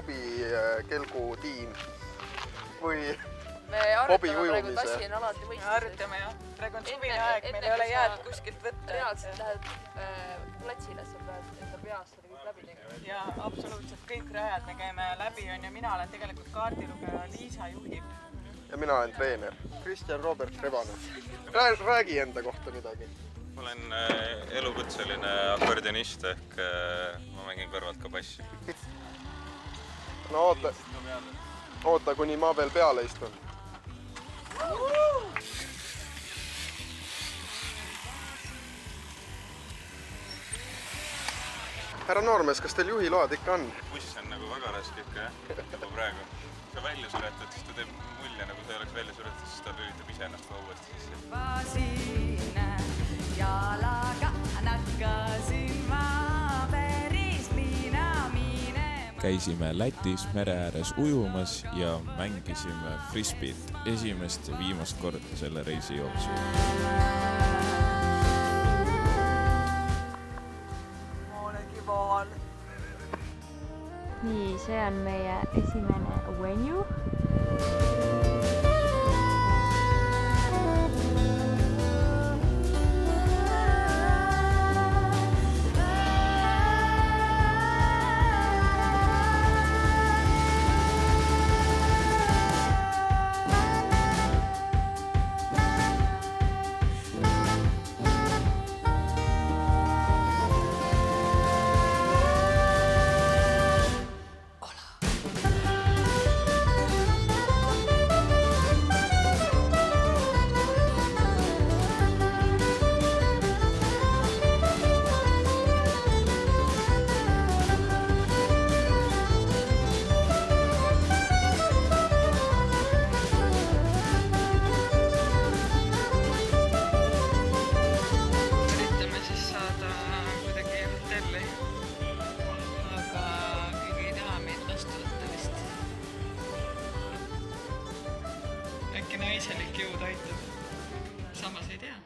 Bobi kelgu tiim või me arutame praegu tassi on alati võistlus. Arutame jah. Praegu on suvine aeg, meil ei ole jääd kuskilt võtta. Reaalselt lähed platsile, sa pead enda peast seda kõik läbi tegema. Ja absoluutselt kõik rajad me käime läbi on ja mina olen tegelikult kaardilugeja, Liisa juhib. Ja mina olen treener, Kristjan Robert Rebanen. Räägi enda kohta midagi. Ma olen elukutseline akordionist ehk ma mängin kõrvalt ka bassi. No oota, kuni ma veel peale istun. Härra noormees, kas teil juhiload ikka on? Buss on nagu väga raske ikka jah, juba praegu. Kui välja suretad, siis ta teeb mulje, nagu ta ei oleks välja suretad, siis ta lülitab ise ennast ka uuesti sisse. Vasine jalaga nakkasin ma päris mina minema. Käisime Lätis mere ääres ujumas ja mängisime frisbeet esimest ja viimast korda selle reisi jooksul. Nii, see on meie esimene venue. Äkki naiselik jõud aitab. Samas ei tea.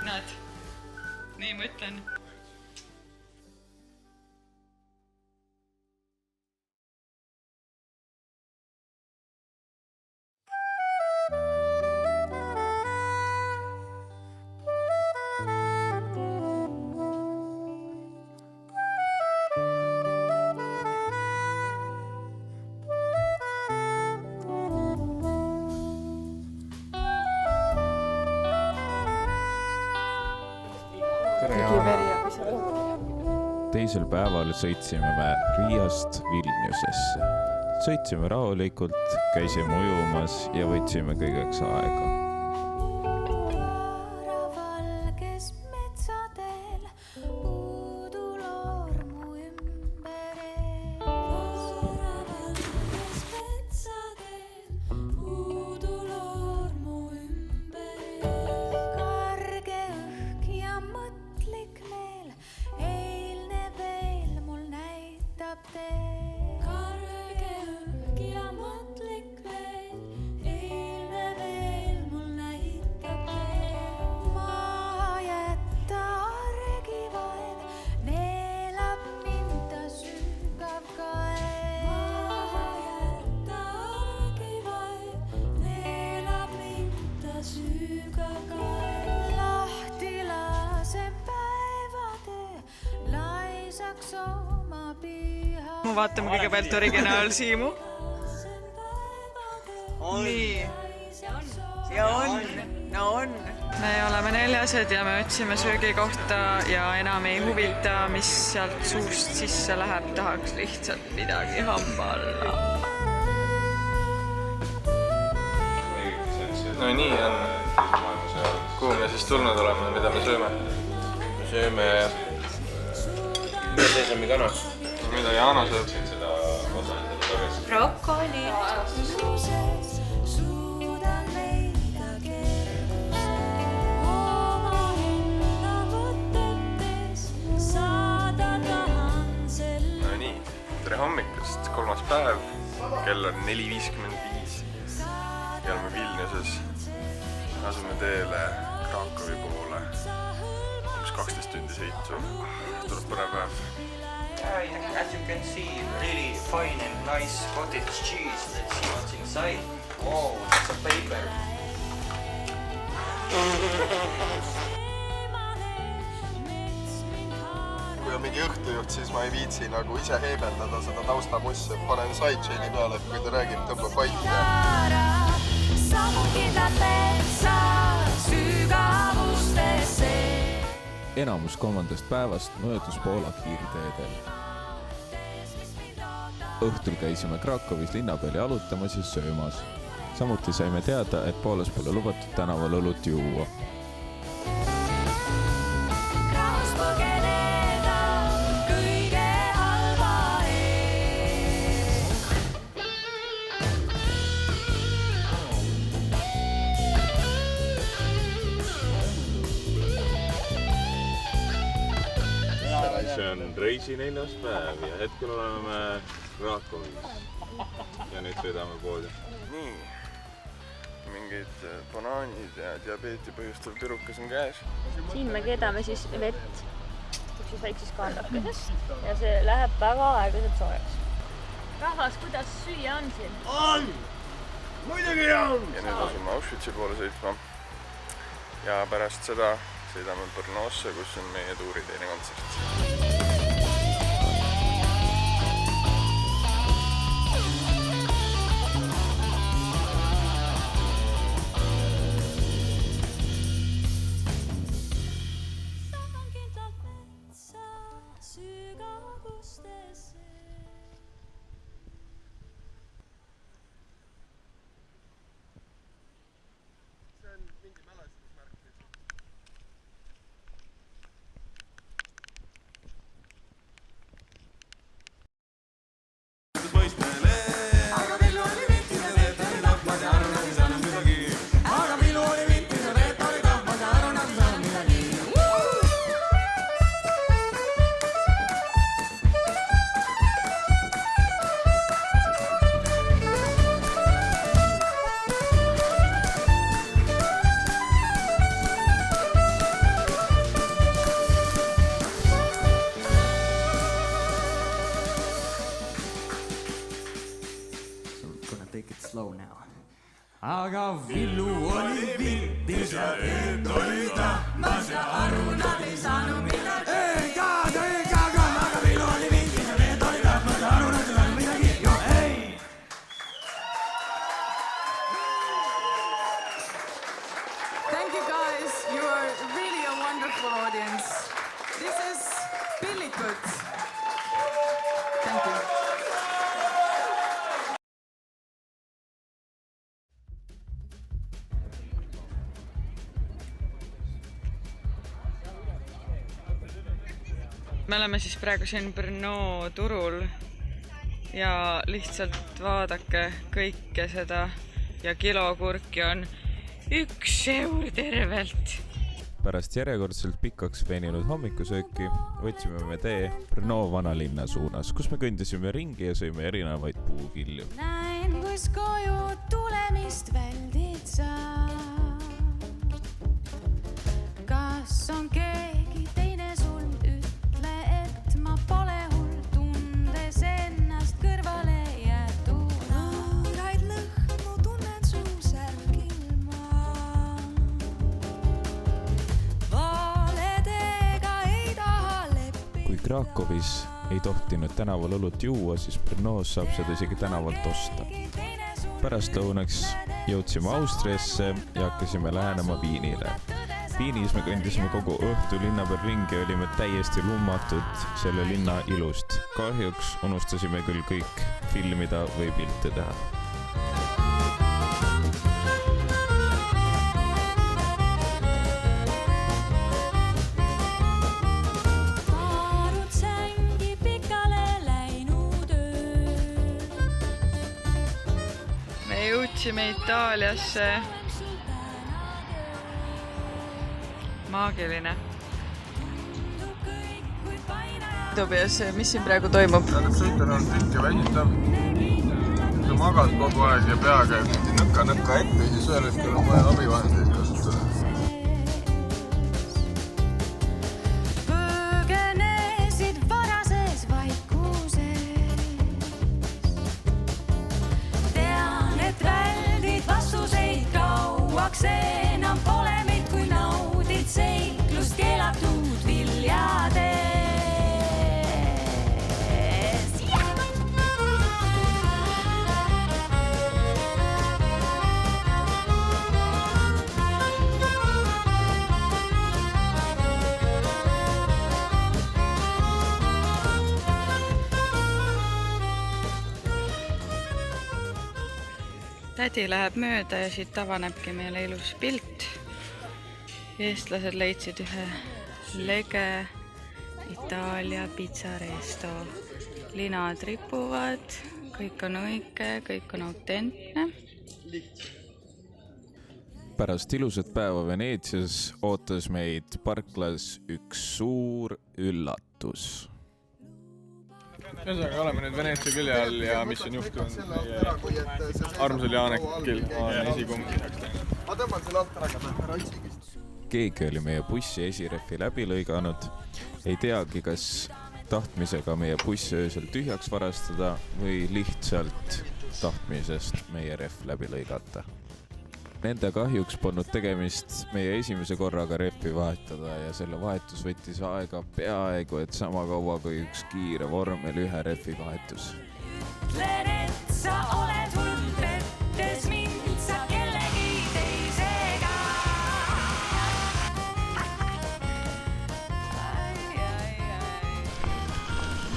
Näed, nii ma ütlen. Teisel päeval sõitsime me Riiast Vilniusesse. Sõitsime rahulikult, käisime ujumas ja võtsime kõigeks aega. Ma vaatame kõigepealt originaalsiimu. Nii. Ja on. Me oleme neljased ja me otsime söögikohta ja enam ei huvilda, mis sealt suust sisse läheb. Tahaks lihtsalt midagi hamba alla. No nii on. Kuhu me siis tulnud oleme, mida me sööme? Me sööme sesami kana. Mida Jaana sööb? Brokolit. No nii, tere hommikust, 3. päev. Kell on 4:55 ja oleme Vilniuses. Asume teele Krakowi poole. Umbes 12 tundi sõitu. Tuleb põnev päev. As you can see, really fine and nice cottage cheese. Let's see what's inside. Oh, it's a paper. Kui on mingi õhtujuht, siis ma ei viitsi nagu ise heebeldada seda taustamussi. Panen sidechaine'i peale, et kui ta räägib, tõmbab vaiti. Enamus 3. päevast möödus Poola kiirteedel. Õhtul käisime Krakowis linna peal jalutamas ja söömas. Samuti saime teada, et Poolas pole lubatud tänaval õlut juua. See on reisi 4. päev ja hetkel oleme Krakowis ja nüüd sõidame poodi. Nii, mingid banaanid ja diabeeti põhjustav pirukas on käes. Siin me keedame siis vett siis väikses kaandakeses ja see läheb väga aeglaselt soojaks. Rahvas, kuidas süüa on siin? On! Muidugi on! Ja nüüd asume Auschwitzi poole sõitma. Ja pärast seda sõidame Brnosse, kus on meie tuuri teine kontsert. Aga villu oli viltis ja eed oli tahmas ja aru nad ei saanud midagi. Aga villu oli viltis ja eed oli tahmas ja aru nad ei saanud midagi. Jo ei! Thank you guys, you are really a wonderful audience. This is Pillikut. Thank you. Me oleme siis praegu siin Brno turul ja lihtsalt vaadake kõike seda ja kilokurki on 1 eur tervelt. Pärast järjekordselt pikaks veninud hommikusööki võtsime me tee Brno vanalinna suunas, kus me kõndisime ringi ja sõime erinevaid puukilju. Näin, kus koju tulemist väldid sa. Kas on keegi teine sul? Ma pole hull, tundes ennast kõrvale jäetud. Võõraid lõhnu tunnen su särgilma. Valedega ei taha leppida. Kui Krakowis ei tohtinud tänaval õlut juua, siis Brnos saab seda isegi tänavalt osta. Pärastlõunaks jõudsime Austriasse ja hakkasime lähenema Viinile. Viinis me kõndisime kogu õhtu linna peal ringi ja olime täiesti lummatud selle linna ilust. Kahjuks unustasime küll kõik filmida või pilte teha. Me jõudsime Itaaliasse. Maagiline. Tobias, mis siin praegu toimub? Sõitan on tükk ja väsitav. Sa magad kogu aeg ja pea käib nõka ette ja siis ühel hetkel on vaja abivahendeid kasutada. Põgenesid varases vaid tädi läheb mööda ja siit avanebki meile ilus pilt. Eestlased leidsid ühe lege Itaalia pizzaresto. Linad ripuvad, kõik on õige, kõik on autentne. Pärast ilusat päeva Veneetsias ootas meid parklas üks suur üllatus. Ühesõnaga oleme nüüd Veneetsia külje all ja mis on juhtunud meie armsal Jaanekil on esikumm lisaks teinud. Ma tõmban selle alt ära otsikist. Keegi oli meie bussi esireffi läbi lõiganud. Ei teagi, kas tahtmisega meie bussi öösel tühjaks varastada või lihtsalt tahtmisest meie ref läbi lõigata. Nende kahjuks polnud tegemist meie esimese korraga reffi vahetada ja selle vahetus võttis aega peaaegu, et sama kaua kui üks kiire vormel ühe reffi vahetus. Ütlen, et sa oled hull, pettes mind sa kellegi teisega.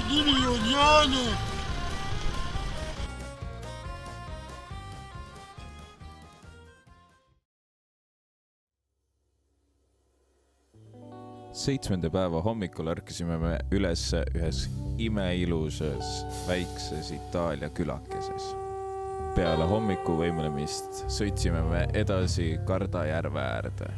Nimi on Jaane. 7. päeva hommikul ärkasime me üles ühes imeilusas väikses Itaalia külakeses. Peale hommiku võimlemist sõitsime me edasi Garda järve äärde.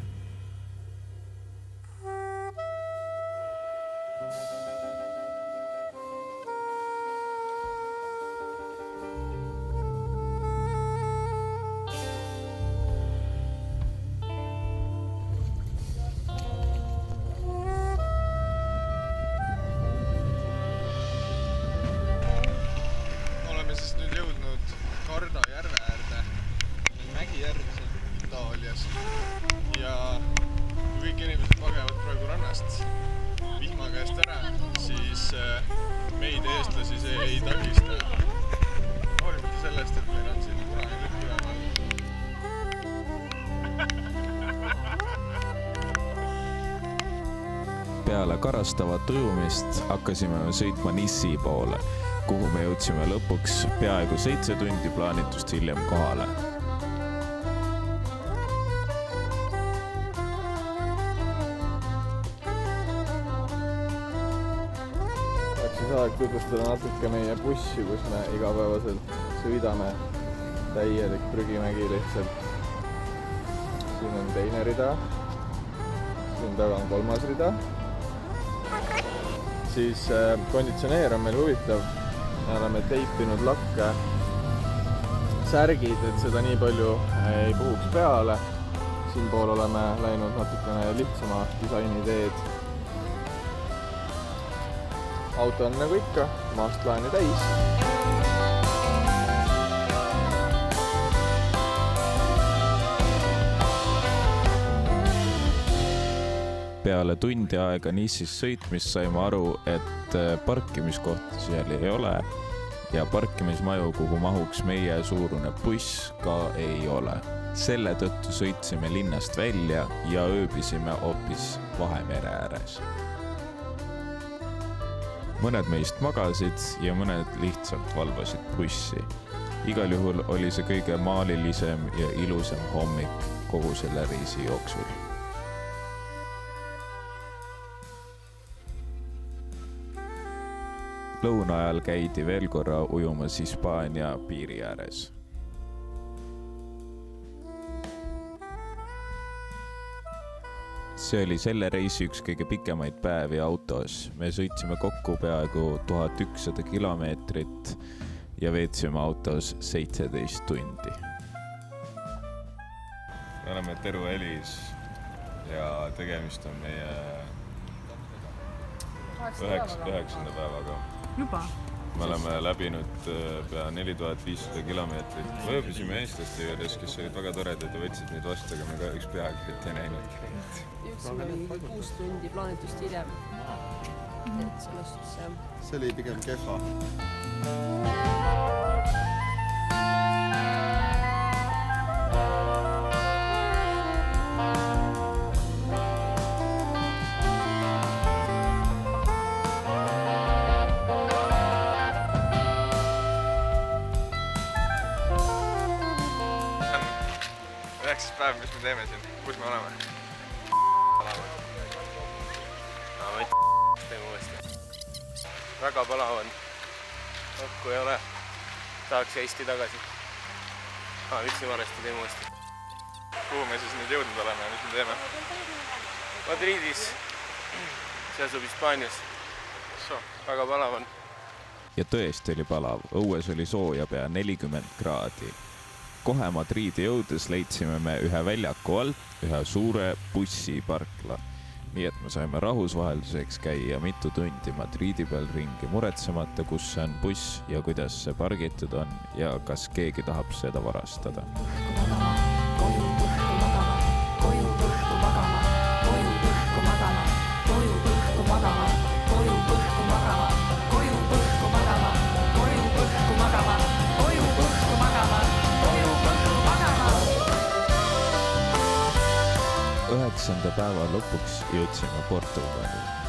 Garda järve äärde, mägijärg seal Itaalias ja kõik inimesed pagevad praegu rannast vihma käest ära, siis meid eestlasi see ei takista. Hoolimata sellest, et meil on siin punane lipp üleval. Peale karastavat ujumist hakkasime sõitma Nissi poole, kuhu me jõudsime lõpuks peaaegu 7 tundi plaanitust hiljem kohale. Oleks siis aeg tutvustada natuke meie bussi, kus me igapäevaselt sõidame. Täielik prügimägi lihtsalt. Siin on teine rida. Siin taga on 3. rida. Siis konditsioneer on meil huvitav. Me oleme teipinud lakke särgid, et seda nii palju ei puhuks peale. Siin pool oleme läinud natukene lihtsama disainiteed. Auto on nagu ikka, maast laeni täis. Peale tundi aega Nissis sõitmist saime aru, et parkimiskohti seal ei ole ja parkimismaju, kuhu mahuks meie suurune buss, ka ei ole. Selle tõttu sõitsime linnast välja ja ööbisime hoopis Vahemere ääres. Mõned meist magasid ja mõned lihtsalt valvasid bussi. Igal juhul oli see kõige maalilisem ja ilusam hommik kogu selle reisi jooksul. Lõuna ajal käidi veel korra ujumas Hispaania piiri ääres. See oli selle reisi üks kõige pikemaid päevi autos. Me sõitsime kokku peaaegu 1100 kilomeetrit ja veetsime autos 17 tundi. Me oleme Teru-Elis ja tegemist on meie 9. päevaga. Juba? Me oleme läbinud pea 4500 kilomeetrit. Ööbisime eestlaste juures, kes olid väga toredad ja võtsid meid vastu, aga me kahjuks peaaegu ei näinud. Jõudsime 6 tundi plaanitust hiljem. Et selles suhtes See oli pigem kehva. 8. päev, mis me teeme siin? Kus me oleme? teeme uuesti. Väga palav on. Õhku ei ole. Tahaks Eesti tagasi. Vitsi varesti teeme uuesti. Kuhu me siis nüüd jõudnud oleme ja mis me teeme? Madridis. See asub Hispaanias. Väga palav on. ja tõesti oli palav, õues oli sooja pea 40 kraadi. Kohe Madriidi jõudes leidsime me ühe väljaku alt ühe suure bussiparkla. Nii et me saime rahvusvaheliseks käia mitu tundi Madriidi peal ringi muretsemata, kus see on buss ja kuidas see pargitud on ja kas keegi tahab seda varastada. Üheksanda päeva lõpuks jõudsime Portugali.